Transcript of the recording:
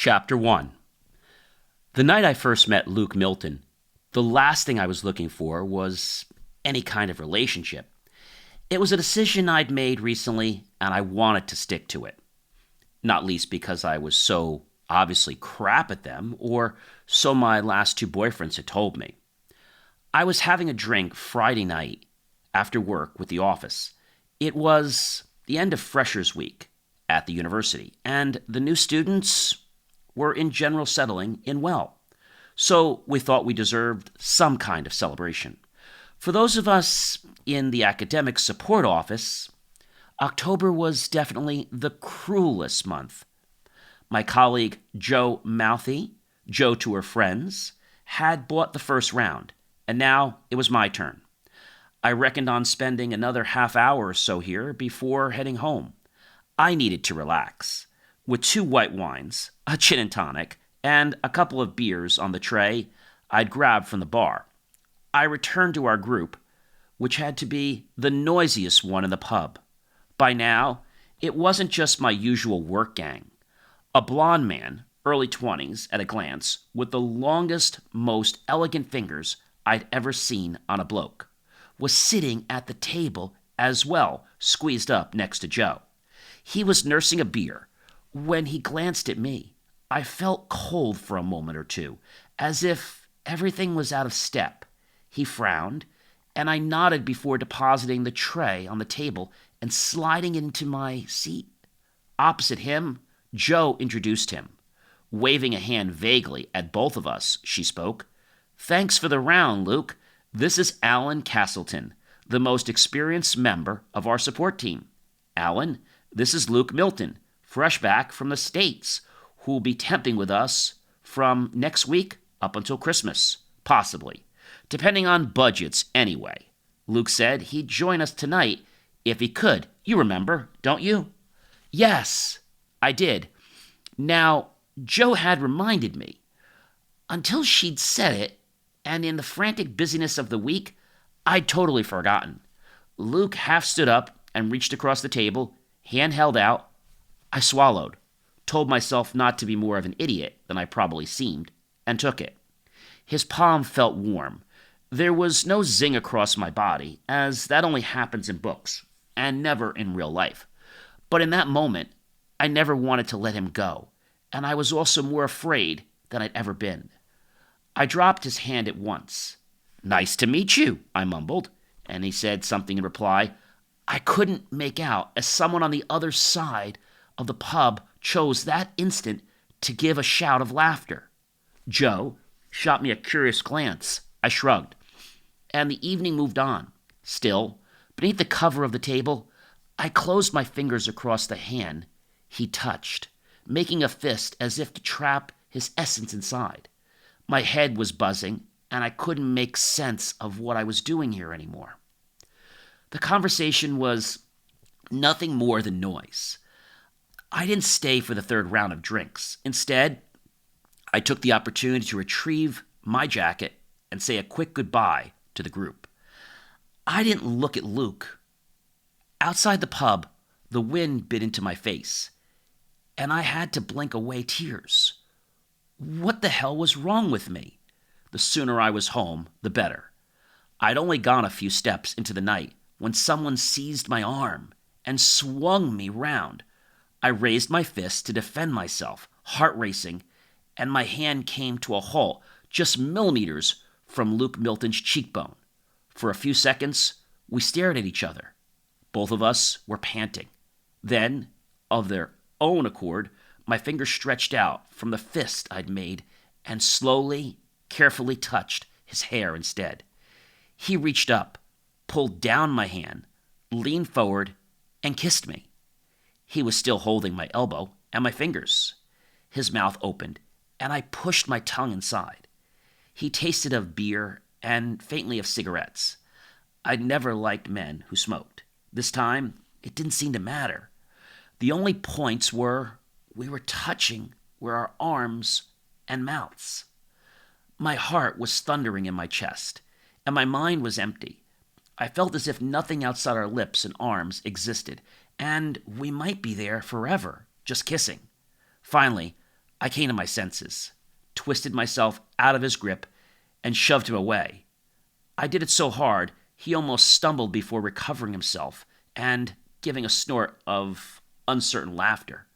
Chapter 1. The night I first met Luke Milton, the last thing I was looking for was any kind of relationship. It was a decision I'd made recently, and I wanted to stick to it. Not least because I was so obviously crap at them, or so my last two boyfriends had told me. I was having a drink Friday night after work with the office. It was the end of Freshers Week at the university, and the new students were in general settling in well. So we thought we deserved some kind of celebration. For those of us in the academic support office, October was definitely the cruelest month. My colleague Jo Mouthy, Jo to her friends, had bought the first round, and now it was my turn. I reckoned on spending another half hour or so here before heading home. I needed to relax. With 2 white wines, a gin and tonic, and a couple of beers on the tray I'd grabbed from the bar, I returned to our group, which had to be the noisiest one in the pub. By now, it wasn't just my usual work gang. A blond man, early 20s at a glance, with the longest, most elegant fingers I'd ever seen on a bloke, was sitting at the table as well, squeezed up next to Jo. He was nursing a beer. When he glanced at me, I felt cold for a moment or two, as if everything was out of step. He frowned, and I nodded before depositing the tray on the table and sliding into my seat. Opposite him, Jo introduced him. Waving a hand vaguely at both of us, she spoke. "Thanks for the round, Luke. This is Alan Castleton, the most experienced member of our support team. Alan, this is Luke Milton, fresh back from the States, who will be temping with us from next week up until Christmas, possibly. Depending on budgets, anyway. Luke said he'd join us tonight if he could. You remember, don't you?" "Yes, I did." Now, Jo had reminded me. Until she'd said it, and in the frantic busyness of the week, I'd totally forgotten. Luke half stood up and reached across the table, hand held out. I swallowed, told myself not to be more of an idiot than I probably seemed, and took it. His palm felt warm. There was no zing across my body, as that only happens in books, and never in real life. But in that moment, I never wanted to let him go, and I was also more afraid than I'd ever been. I dropped his hand at once. "Nice to meet you," I mumbled, and he said something in reply. I couldn't make out, as someone on the other side of the pub chose that instant to give a shout of laughter. Jo shot me a curious glance. I shrugged, and the evening moved on. Still, beneath the cover of the table, I closed my fingers across the hand he touched, making a fist as if to trap his essence inside. My head was buzzing, and I couldn't make sense of what I was doing here anymore. The conversation was nothing more than noise. I didn't stay for the third round of drinks. Instead, I took the opportunity to retrieve my jacket and say a quick goodbye to the group. I didn't look at Luke. Outside the pub, the wind bit into my face, and I had to blink away tears. What the hell was wrong with me? The sooner I was home, the better. I'd only gone a few steps into the night when someone seized my arm and swung me round. I raised my fist to defend myself, heart racing, and my hand came to a halt just millimeters from Luke Milton's cheekbone. For a few seconds, we stared at each other. Both of us were panting. Then, of their own accord, my fingers stretched out from the fist I'd made and slowly, carefully touched his hair instead. He reached up, pulled down my hand, leaned forward, and kissed me. He was still holding my elbow and my fingers. His mouth opened, and I pushed my tongue inside. He tasted of beer and faintly of cigarettes. I'd never liked men who smoked. This time, it didn't seem to matter. The only points were we were touching where our arms and mouths. My heart was thundering in my chest, and my mind was empty. I felt as if nothing outside our lips and arms existed, and we might be there forever, just kissing. Finally, I came to my senses, twisted myself out of his grip, and shoved him away. I did it so hard, he almost stumbled before recovering himself and giving a snort of uncertain laughter.